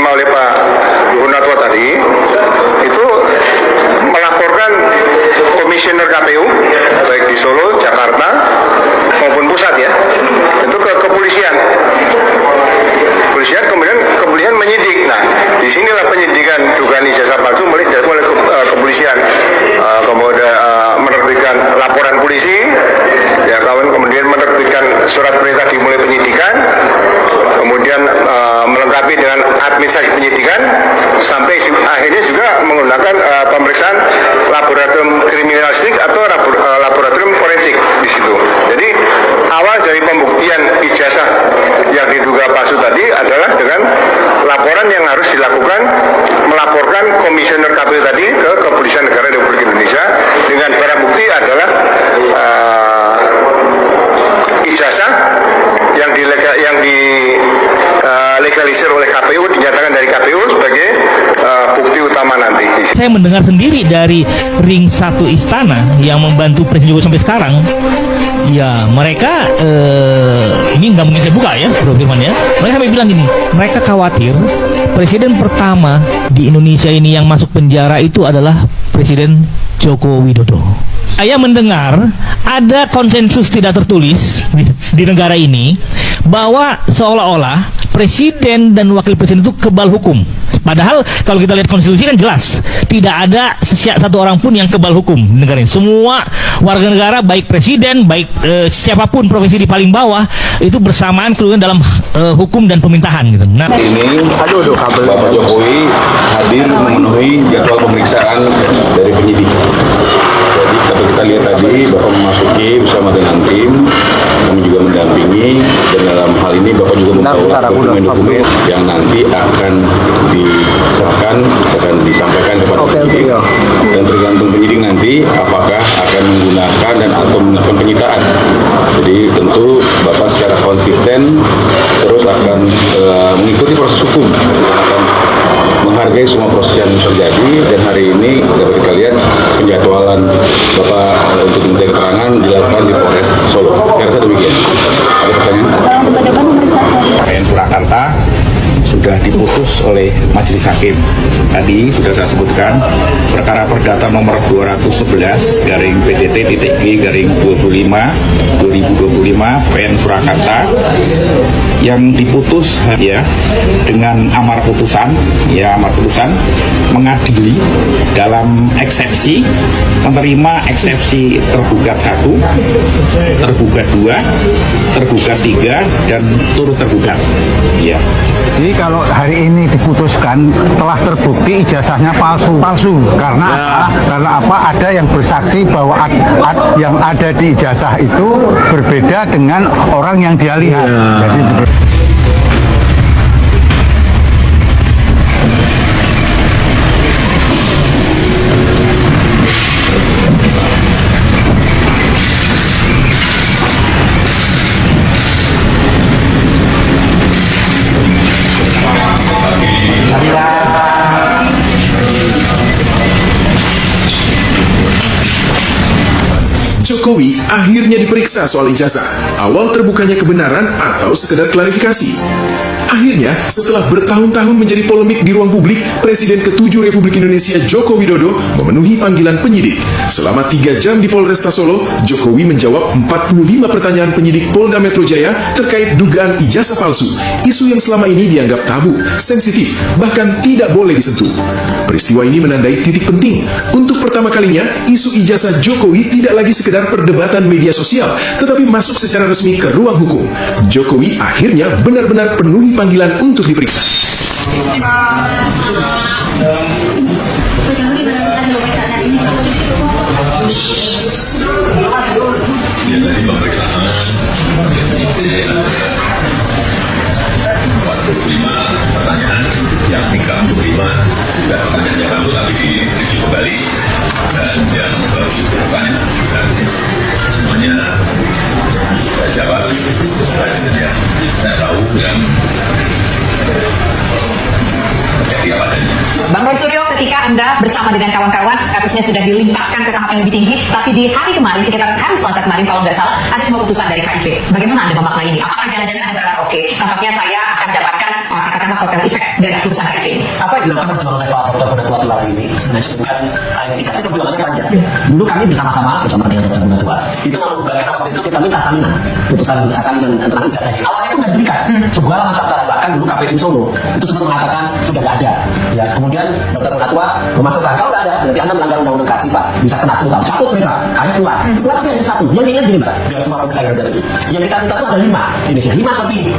diterima oleh Pak Gunatwa tadi itu melaporkan komisioner KPU baik di Solo, Jakarta maupun pusat ya, itu ke kepolisian. Kemudian menyidik. Nah, disinilah penyidikan dugaan ijazah palsu mulai kepolisian, kemudian menerbitkan laporan polisi, ya kemudian menerbitkan surat perintah dimulai penyidikan, kemudian melengkapi dengan administrasi penyidikan, sampai akhirnya juga menggunakan pemeriksaan laboratorium kriminalistik atau laboratorium forensik di situ. Jadi awal dari pembuktian ijazah yang diduga palsu tadi adalah dengan laporan yang harus dilakukan, melaporkan komisioner KPU tadi ke Kepolisian Negara Republik Indonesia dengan barang bukti adalah ijazah yang dilegalisir oleh KPU, dinyatakan dari KPU sebagai bukti utama nanti. Saya mendengar sendiri dari Ring 1 Istana yang membantu Presiden Jokowi sampai sekarang. Ya, mereka ini nggak mungkin saya buka ya, Bro Firman ya. Mereka sampai bilang gini, mereka khawatir presiden pertama di Indonesia ini yang masuk penjara itu adalah Presiden Joko Widodo. Saya mendengar ada konsensus tidak tertulis di negara ini bahwa seolah-olah presiden dan wakil presiden itu kebal hukum. Padahal kalau kita lihat konstitusi kan jelas, tidak ada satu orang pun yang kebal hukum di negara ini. Semua warga negara, baik presiden, baik siapapun provinsi di paling bawah, itu bersamaan kemudian dalam hukum dan pemerintahan gitu. Nah, ini Bapak Jokowi hadir memenuhi jadwal pemeriksaan dari penyidik. Jadi kalau kita lihat tadi Bapak memasuki bersama dengan tim, kami juga mendampingi, dan dalam hal ini Bapak juga membawa dokumen-dokumen yang nanti akan diserahkan, akan disampaikan kepada penyidik, dan tergantung penyidik nanti apakah akan menggunakan dan atau melakukan penyitaan. Jadi tentu Bapak secara konsisten terus akan mengikuti proses hukum, akan menghargai semua proses yang terjadi, dan hari ini dapat kita lihat penjadwalan Bapak untuk meminta keterangan dilakukan di Polres Solo. Saya rasa demikian. Ada pertanyaan? PN Surakarta sudah diputus oleh Majelis Hakim. Tadi sudah saya sebutkan perkara perdata nomor 211 garing PDT.G/25 2025 PN Surakarta yang diputus ya dengan amar putusan mengadili dalam eksepsi, menerima eksepsi tergugat 1, tergugat 2, tergugat 3, dan turut tergugat ya. Jadi kalau hari ini diputuskan telah terbukti ijazahnya palsu karena apa? Ada yang bersaksi bahwa yang ada di ijazah itu berbeda dengan orang yang dia lihat. Jadi Jokowi akhirnya diperiksa soal ijazah. Awal terbukanya kebenaran atau sekedar klarifikasi. Akhirnya, setelah bertahun-tahun menjadi polemik di ruang publik, Presiden ke-7 Republik Indonesia Joko Widodo memenuhi panggilan penyidik. Selama 3 jam di Polresta Solo, Jokowi menjawab 45 pertanyaan penyidik Polda Metro Jaya terkait dugaan ijazah palsu, isu yang selama ini dianggap tabu, sensitif, bahkan tidak boleh disentuh. Peristiwa ini menandai titik penting. Untuk pertama kalinya, isu ijazah Jokowi tidak lagi sekedar perdebatan media sosial, tetapi masuk secara resmi ke ruang hukum. Jokowi akhirnya benar-benar penuhi panggilan untuk diperiksa. Ya, dari pemeriksaan 45 pertanyaan, yang 35 sudah pertanyaannya lalu tapi direview kembali, dan yang baru pertanyaan dan semuanya saya jawab sesuai dengan yang saya tahu dan terjadi apa adanya. Bang Roy Suryo, ketika Anda bersama dengan kawan-kawan, kasusnya sudah dilimpahkan ke tahap yang lebih tinggi, tapi di hari kemarin, sekitar hari Selasa kemarin, kalau nggak salah, ada sebuah putusan dari KIP. Bagaimana Anda memaknai ini? Apakah jangan-jangan Anda merasa oke? Tampaknya saya akan mendapatkan kata-kata akan melaporkan efek dari putusan KT ini. Apa yang dilakukan perjuangan oleh Pak Dr. Bonatua Selalu ini sebenarnya bukan hal yang singkat, itu perjuangannya panjang. Dulu kami bersama-sama dengan Dr. Bonatua itu melakukan, karena waktu itu kita minta salinan putusan salinan tentang ijazahnya. Awalnya itu nggak diberikan, segala macam cara, bahkan dulu KPU Solo itu sempat mengatakan sudah nggak ada. Ya kemudian Dr. Bonatua memasukkan, kalau nggak ada berarti Anda melanggar undang-undang KASI Pak, bisa kena 10 tahun. Takut mereka, akhirnya keluar. Keluar tapi hanya satu. Yang diingat gini Pak, biar semua pemirsa yang ada itu. Yang kita minta itu ada 5 jenisnya, 5 seperti ini.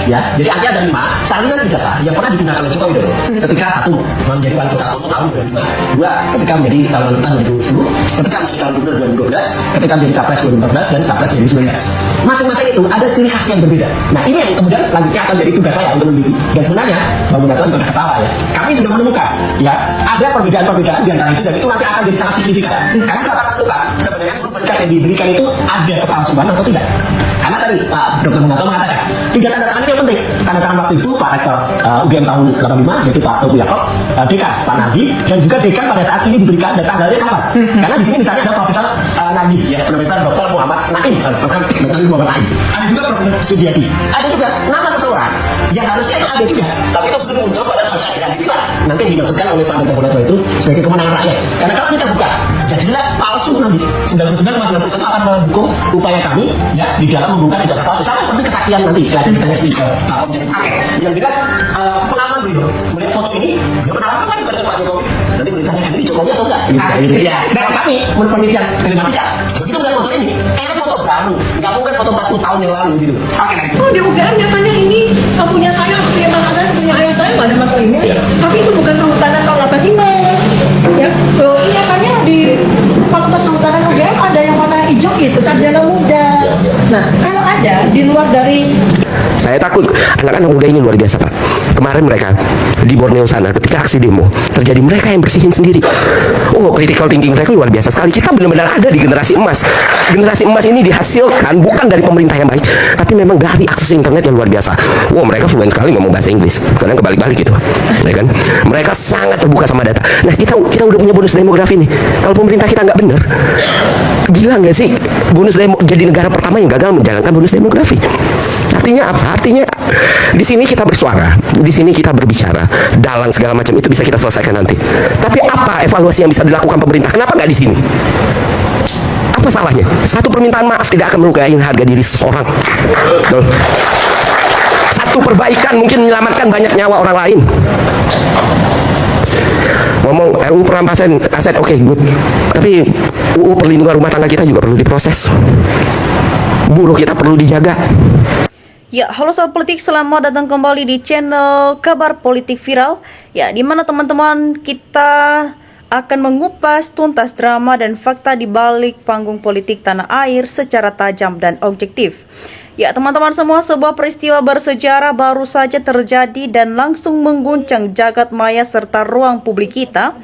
Ya, jadi artinya ada 5 salinan ijazah yang pernah digunakan oleh Joko Widodo ketika 1 menjadi wali kota Solo tahun 2005, 2 ketika menjadi calon wali kota 2010, ketika menjadi calon gubernur 2012, ketika menjadi capres 2014 dan capres 2019. Masing-masing itu ada ciri khas yang berbeda. Nah ini yang kemudian lanjutnya akan jadi tugas saya untuk meneliti. Dan sebenarnya Bang Bonatua juga ketawa ya. Kami sudah menemukan ya ada perbedaan-perbedaan di antara itu, dan itu nanti akan jadi sangat signifikan. Karena itu akan menentukan sebenarnya berkas yang diberikan itu ada kepalsuan atau tidak. Karena tadi Pak Dr. Bonatua mengatakan 3 tanda tangan ini yang penting. Tanda tangan waktu itu Pak Rektor UGM tahun 85 yaitu Pak Tobu Yakob, dekan Pak Nardi, dan juga dekan pada saat ini diberikan dan tanggalnya kapan. Karena di sini misalnya ada Profesor Nardi, ya Profesor Dr. Muhammad Naim, bukan Dr. Muhammad Naim. Ada juga Profesor Sudiati. Ada juga nama seseorang yang harusnya itu ada juga, tapi itu belum muncul pada masa yang di sini. Nanti dimaksudkan oleh Pak Dr. Bonatua itu sebagai kemenangan rakyat. Karena kalau kita buka, jadilah palsu nanti. 99,9% akan mendukung upaya kami ya di dalam membongkar ijazah palsu. Sama seperti kesaksian nanti. Silakan ditanya sendiri ke Pak Komjen. Yang juga pengalaman beliau melihat foto ini, beliau kenal langsung kan dengan Pak Jokowi. Nanti boleh ditanyakan ini Jokowi atau enggak? Gitu. Ya. Dan kami menurut penelitian telematika, begitu melihat foto ini foto baru, nggak mungkin foto 40 tahun yang lalu gitu. Oh di UGM nyatanya ini punya saya, punya kakak saya, punya ayah saya nggak ada materinya. Tapi itu bukan kehutanan tahun 85. Ya, ini apanya di Fakultas Kehutanan UGM ada yang warna hijau gitu, sarjana muda. Nah kalau ada di luar dari, saya takut anak-anak muda ini luar biasa Pak. Kemarin mereka di Borneo sana ketika aksi demo terjadi, mereka yang bersihin sendiri. Oh, critical thinking mereka luar biasa sekali. Kita benar-benar ada di generasi emas. Generasi emas ini dihasilkan bukan dari pemerintah yang baik, tapi memang dari akses internet yang luar biasa. Wow, mereka fluent sekali ngomong bahasa Inggris. Kadang kebalik-balik gitu, ya kan? Mereka sangat terbuka sama data. Nah, kita udah punya bonus demografi nih. Kalau pemerintah kita nggak benar, gila nggak sih? Bonus jadi negara pertama yang gagal menjalankan bonus demografi. Artinya apa? Artinya di sini kita bersuara, di sini kita berbicara, dalang segala macam itu bisa kita selesaikan nanti. Tapi apa evaluasi yang bisa dilakukan pemerintah? Kenapa nggak di sini? Apa salahnya? Satu permintaan maaf tidak akan melukai harga diri seseorang. Betul. Satu perbaikan mungkin menyelamatkan banyak nyawa orang lain. Ngomong RUU perampasan aset, oke, good. Tapi UU perlindungan rumah tangga kita juga perlu diproses. Buruh kita perlu dijaga. Ya, halo Sobat Politik, selamat datang kembali di channel Kabar Politik Viral. Ya, di mana teman-teman kita akan mengupas tuntas drama dan fakta di balik panggung politik tanah air secara tajam dan objektif. Ya, teman-teman semua, sebuah peristiwa bersejarah baru saja terjadi dan langsung mengguncang jagat maya serta ruang publik kita.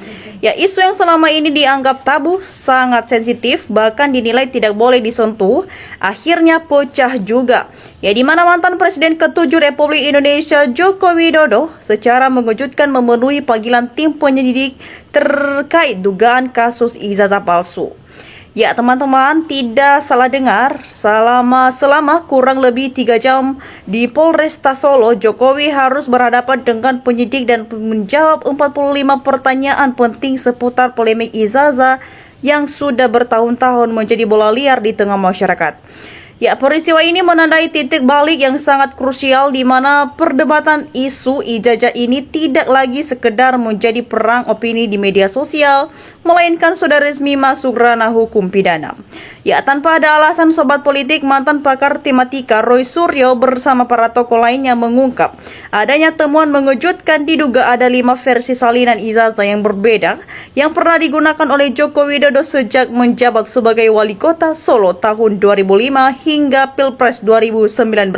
Ya, isu yang selama ini dianggap tabu, sangat sensitif, bahkan dinilai tidak boleh disentuh, akhirnya pecah juga. Ya, di mana mantan Presiden ke-7 Republik Indonesia Joko Widodo secara mengejutkan memenuhi panggilan tim penyelidik terkait dugaan kasus ijazah palsu. Ya teman-teman, tidak salah dengar, selama kurang lebih 3 jam di Polresta Solo, Jokowi harus berhadapan dengan penyidik dan menjawab 45 pertanyaan penting seputar polemik ijazah yang sudah bertahun-tahun menjadi bola liar di tengah masyarakat. Ya, peristiwa ini menandai titik balik yang sangat krusial di mana perdebatan isu ijazah ini tidak lagi sekedar menjadi perang opini di media sosial, melainkan sudah resmi masuk ranah hukum pidana. Ya, tanpa ada alasan Sobat Politik, mantan pakar tematika Roy Suryo bersama para tokoh lainnya mengungkap adanya temuan mengejutkan diduga ada 5 versi salinan ijazah yang berbeda yang pernah digunakan oleh Joko Widodo sejak menjabat sebagai wali kota Solo tahun 2005 hingga Pilpres 2019.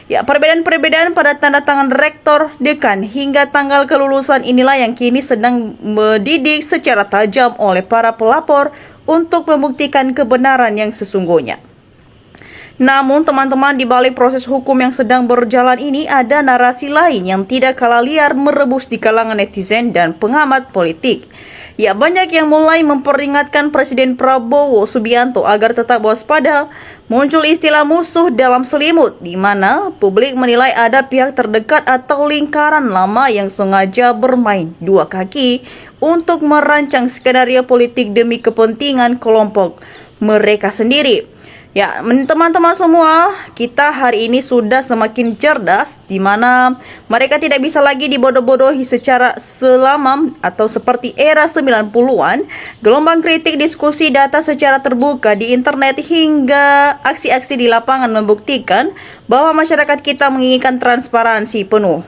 Ya, perbedaan-perbedaan pada tanda tangan rektor, dekan, hingga tanggal kelulusan inilah yang kini sedang mendidik secara tajam oleh para pelapor untuk membuktikan kebenaran yang sesungguhnya. Namun teman-teman, di balik proses hukum yang sedang berjalan ini ada narasi lain yang tidak kalah liar merebus di kalangan netizen dan pengamat politik. Ya, banyak yang mulai memperingatkan Presiden Prabowo Subianto agar tetap waspada. Muncul istilah musuh dalam selimut, di mana publik menilai ada pihak terdekat atau lingkaran lama yang sengaja bermain dua kaki untuk merancang skenario politik demi kepentingan kelompok mereka sendiri. Ya, teman-teman semua, kita hari ini sudah semakin cerdas, di mana mereka tidak bisa lagi dibodoh-bodohi secara selamam atau seperti era 90-an, gelombang kritik, diskusi, data secara terbuka di internet hingga aksi-aksi di lapangan membuktikan bahwa masyarakat kita menginginkan transparansi penuh.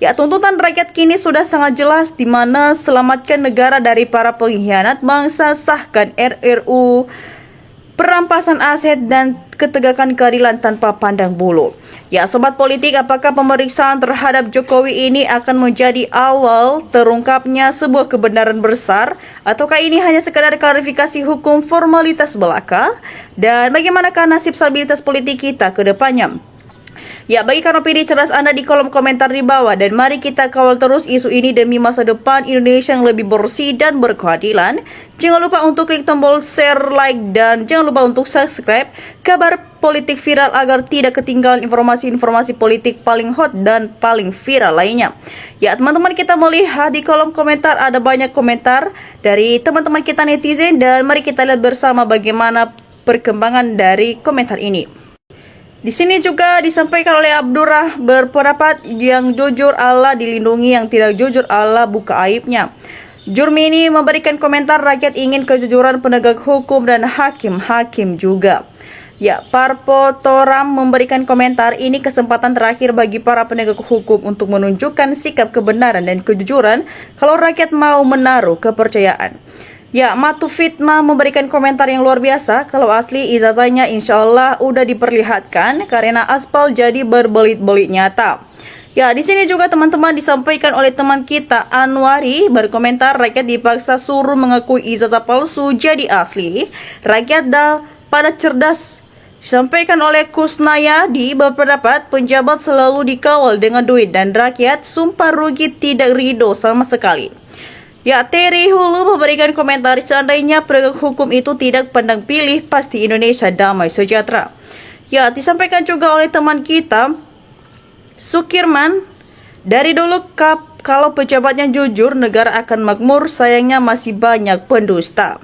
Ya, tuntutan rakyat kini sudah sangat jelas, di mana selamatkan negara dari para pengkhianat bangsa, sahkan RRU perampasan aset dan ketegakan keadilan tanpa pandang bulu. Ya, sobat politik, apakah pemeriksaan terhadap Jokowi ini akan menjadi awal terungkapnya sebuah kebenaran besar, ataukah ini hanya sekadar klarifikasi hukum formalitas belaka? Dan bagaimanakah nasib stabilitas politik kita ke depannya? Ya, bagikan opini cerdas Anda di kolom komentar di bawah, dan mari kita kawal terus isu ini demi masa depan Indonesia yang lebih bersih dan berkeadilan. Jangan lupa untuk klik tombol share, like, dan jangan lupa untuk subscribe Kabar Politik Viral agar tidak ketinggalan informasi-informasi politik paling hot dan paling viral lainnya. Ya, teman-teman, kita melihat di kolom komentar ada banyak komentar dari teman-teman kita netizen, dan mari kita lihat bersama bagaimana perkembangan dari komentar ini. Di sini juga disampaikan oleh Abdurrah berpendapat yang jujur Allah dilindungi, yang tidak jujur Allah buka aibnya. Jurmini memberikan komentar rakyat ingin kejujuran penegak hukum dan hakim-hakim juga. Ya, Parpo Toram memberikan komentar ini kesempatan terakhir bagi para penegak hukum untuk menunjukkan sikap kebenaran dan kejujuran kalau rakyat mau menaruh kepercayaan. Ya, Matu Fitma memberikan komentar yang luar biasa. Kalau asli ijazahnya insya Allah udah diperlihatkan karena aspal jadi berbelit-belit nyata. Ya, di sini juga teman-teman disampaikan oleh teman kita Anwari berkomentar rakyat dipaksa suruh mengakui ijazah palsu jadi asli. Rakyat dah pada cerdas. Disampaikan oleh Kusnayadi berpendapat penjabat selalu dikawal dengan duit dan rakyat sumpah rugi tidak ridho sama sekali. Ya, Terry Hulu memberikan komentar seandainya penegak hukum itu tidak pandang pilih, pasti Indonesia damai sejahtera. Ya, disampaikan juga oleh teman kita Sukirman, dari dulu kalau pejabatnya jujur negara akan makmur, sayangnya masih banyak pendusta.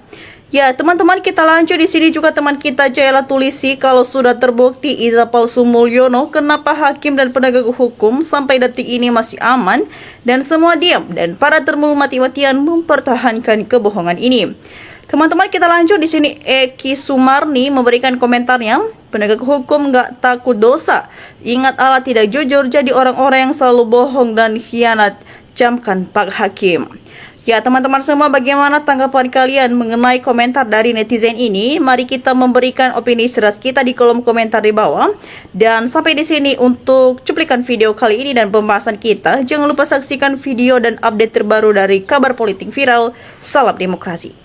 Ya, teman-teman, kita lanjut di sini juga teman kita Jaila Tulisi, kalau sudah terbukti ijazah palsu Mulyono, kenapa hakim dan penegak hukum sampai detik ini masih aman dan semua diam dan para termul mati-matian mempertahankan kebohongan ini? Teman-teman, kita lanjut di sini. Eki Sumarni memberikan komentarnya, penegak hukum nggak takut dosa, ingat Allah tidak jujur, jadi orang-orang yang selalu bohong dan khianat, camkan Pak Hakim. Ya, teman-teman semua, bagaimana tanggapan kalian mengenai komentar dari netizen ini? Mari kita memberikan opini cerdas kita di kolom komentar di bawah. Dan sampai di sini untuk cuplikan video kali ini dan pembahasan kita. Jangan lupa saksikan video dan update terbaru dari Kabar Politik Viral. Salam demokrasi.